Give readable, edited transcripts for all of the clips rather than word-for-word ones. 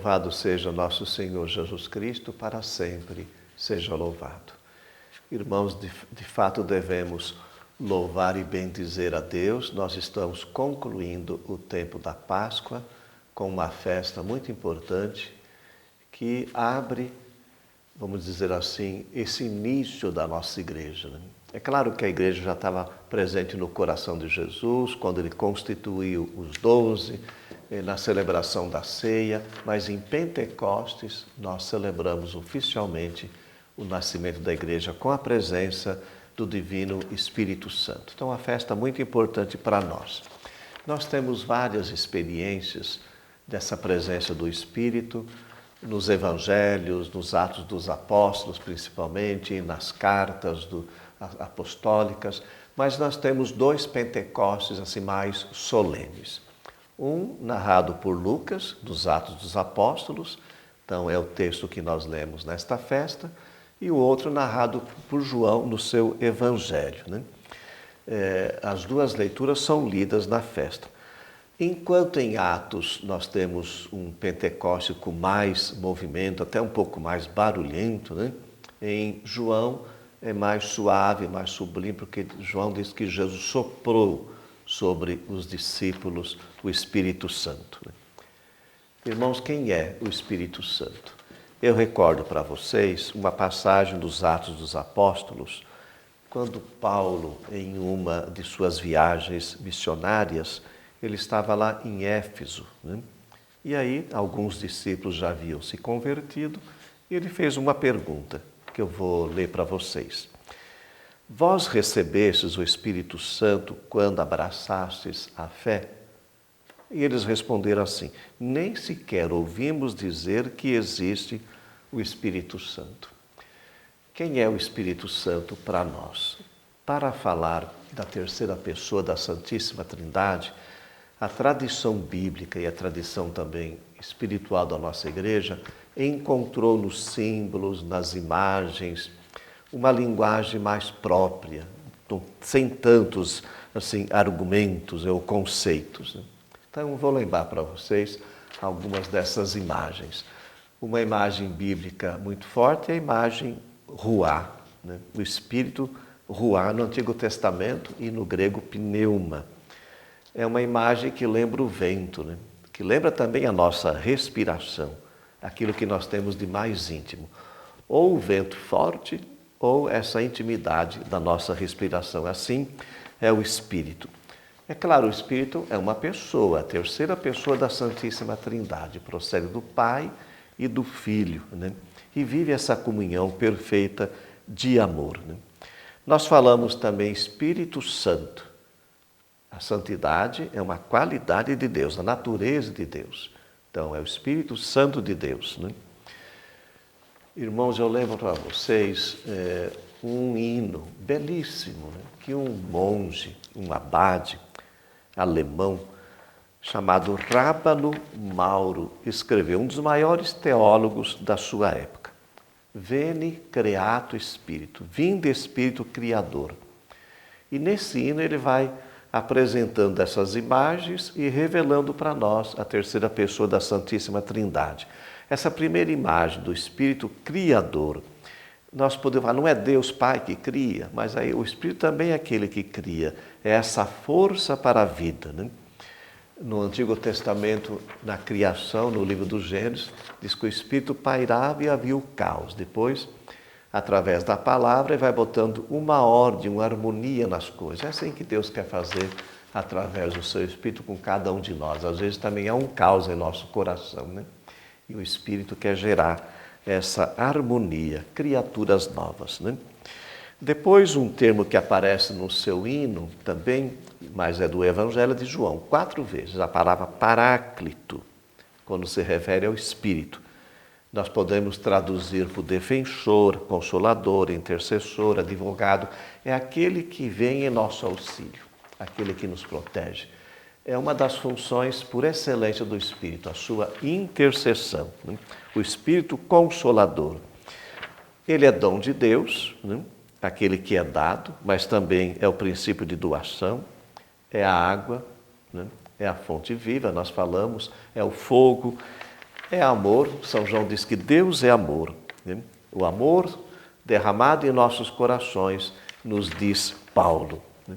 Louvado seja nosso Senhor Jesus Cristo, para sempre seja louvado. Irmãos, de fato devemos louvar e bendizer a Deus. Nós estamos concluindo o tempo da Páscoa com uma festa muito importante que abre, vamos dizer assim, esse início da nossa igreja, né? É claro que a igreja já estava presente no coração de Jesus, quando ele constituiu os 12, na celebração da ceia, mas em Pentecostes nós celebramos oficialmente o nascimento da igreja com a presença do Divino Espírito Santo. Então, uma festa muito importante para nós. Nós temos várias experiências dessa presença do Espírito, nos evangelhos, nos Atos dos Apóstolos, principalmente, nas cartas apostólicas, mas nós temos 2 Pentecostes assim mais solenes. Um narrado por Lucas, dos Atos dos Apóstolos, então é o texto que nós lemos nesta festa, e o outro narrado por João no seu Evangelho, né? As duas leituras são lidas na festa. Enquanto em Atos nós temos um Pentecoste com mais movimento, até um pouco mais barulhento, né? Em João é mais suave, mais sublime, porque João diz que Jesus soprou sobre os discípulos o Espírito Santo, né? Irmãos, quem é o Espírito Santo? Eu recordo para vocês uma passagem dos Atos dos Apóstolos, quando Paulo, em uma de suas viagens missionárias, ele estava lá em Éfeso, né? E aí alguns discípulos já haviam se convertido e ele fez uma pergunta que eu vou ler para vocês. Vós recebestes o Espírito Santo quando abraçastes a fé? E eles responderam assim: nem sequer ouvimos dizer que existe o Espírito Santo. Quem é o Espírito Santo para nós? Para falar da terceira pessoa da Santíssima Trindade, a tradição bíblica e a tradição também espiritual da nossa igreja encontrou nos símbolos, nas imagens, uma linguagem mais própria, sem tantos assim, argumentos ou conceitos. Então, vou lembrar para vocês algumas dessas imagens. Uma imagem bíblica muito forte é a imagem ruá, né? O Espírito ruá no Antigo Testamento e no grego pneuma. É uma imagem que lembra o vento, né? Que lembra também a nossa respiração, aquilo que nós temos de mais íntimo. Ou o vento forte, ou essa intimidade da nossa respiração. Assim é o Espírito. É claro, o Espírito é uma pessoa, a terceira pessoa da Santíssima Trindade, procede do Pai e do Filho, né? E vive essa comunhão perfeita de amor, né? Nós falamos também Espírito Santo. A santidade é uma qualidade de Deus, a natureza de Deus. Então, é o Espírito Santo de Deus, né? Irmãos, eu levo para vocês um hino belíssimo, né? Que um monge, um abade alemão, chamado Rábano Mauro, escreveu, um dos maiores teólogos da sua época. Veni Creato Spiritu, vinde Espírito Criador. E nesse hino ele vai apresentando essas imagens e revelando para nós a terceira pessoa da Santíssima Trindade. Essa primeira imagem do Espírito Criador, nós podemos falar, não é Deus Pai que cria, mas aí o Espírito também é aquele que cria, é essa força para a vida, né? No Antigo Testamento, na criação, no livro dos Gênesis, diz que o Espírito pairava e havia o caos. Depois, através da palavra, ele vai botando uma ordem, uma harmonia nas coisas. É assim que Deus quer fazer através do seu Espírito com cada um de nós. Às vezes também há um caos em nosso coração, né? E o Espírito quer gerar essa harmonia, criaturas novas, né? Depois, um termo que aparece no seu hino também, mas é do Evangelho de João, 4 vezes, a palavra paráclito, quando se refere ao Espírito. Nós podemos traduzir por defensor, consolador, intercessor, advogado. É aquele que vem em nosso auxílio, aquele que nos protege. É uma das funções por excelência do Espírito, a sua intercessão, né? O Espírito Consolador. Ele é dom de Deus, né? Aquele que é dado, mas também é o princípio de doação, é a água, né? É a fonte viva, nós falamos, é o fogo, é amor. São João diz que Deus é amor, né? O amor derramado em nossos corações, nos diz Paulo, né?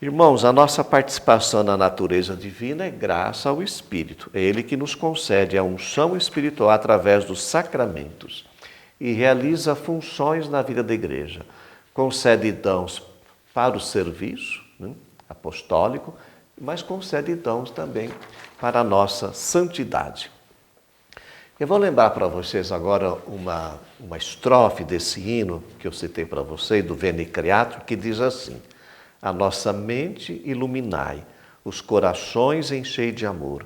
Irmãos, a nossa participação na natureza divina é graça ao Espírito. É Ele que nos concede a unção espiritual através dos sacramentos e realiza funções na vida da igreja. Concede dons para o serviço, né, apostólico, mas concede dons também para a nossa santidade. Eu vou lembrar para vocês agora uma estrofe desse hino que eu citei para vocês, do Veni Creator, que diz assim: a nossa mente iluminai, os corações enchei de amor,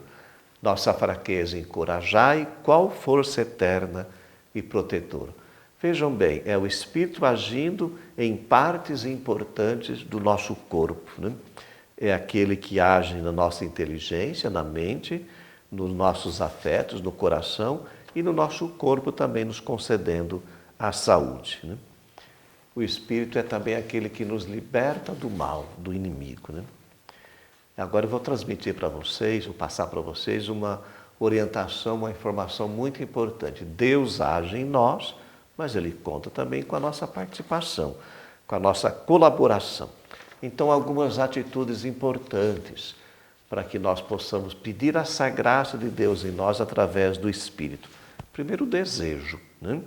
nossa fraqueza encorajai, qual força eterna e protetora. Vejam bem, é o Espírito agindo em partes importantes do nosso corpo, né? É aquele que age na nossa inteligência, na mente, nos nossos afetos, no coração e no nosso corpo também nos concedendo a saúde, né? O Espírito é também aquele que nos liberta do mal, do inimigo, né? Agora eu vou transmitir para vocês, vou passar para vocês uma orientação, uma informação muito importante. Deus age em nós, mas Ele conta também com a nossa participação, com a nossa colaboração. Então, algumas atitudes importantes para que nós possamos pedir essa graça de Deus em nós através do Espírito. Primeiro, o desejo, né?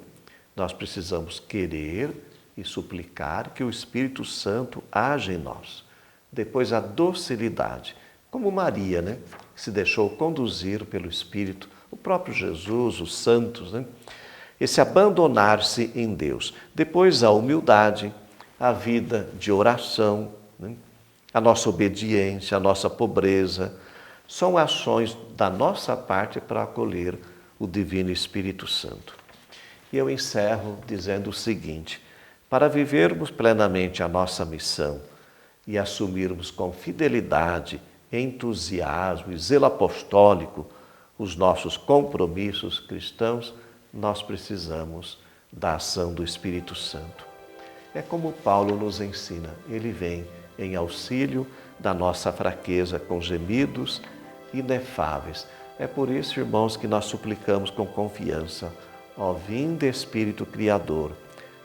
Nós precisamos querer e suplicar que o Espírito Santo age em nós. Depois, a docilidade, como Maria, né? Se deixou conduzir pelo Espírito, o próprio Jesus, os santos, né? Esse abandonar-se em Deus. Depois, a humildade, a vida de oração, né? A nossa obediência, a nossa pobreza, são ações da nossa parte para acolher o Divino Espírito Santo. E eu encerro dizendo o seguinte: para vivermos plenamente a nossa missão e assumirmos com fidelidade, entusiasmo e zelo apostólico os nossos compromissos cristãos, nós precisamos da ação do Espírito Santo. É como Paulo nos ensina, ele vem em auxílio da nossa fraqueza com gemidos inefáveis. É por isso, irmãos, que nós suplicamos com confiança: ó vinde Espírito Criador,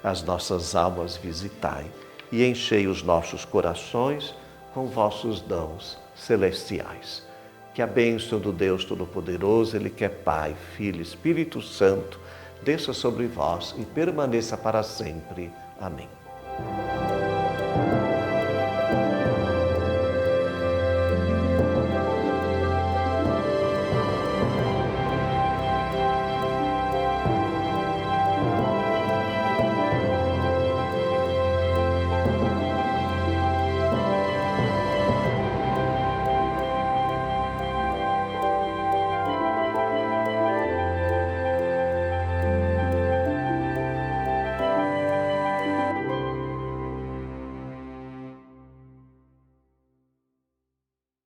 as nossas almas visitai e enchei os nossos corações com vossos dons celestiais. Que a bênção do Deus Todo-Poderoso, Ele que é Pai, Filho e Espírito Santo, desça sobre vós e permaneça para sempre. Amém.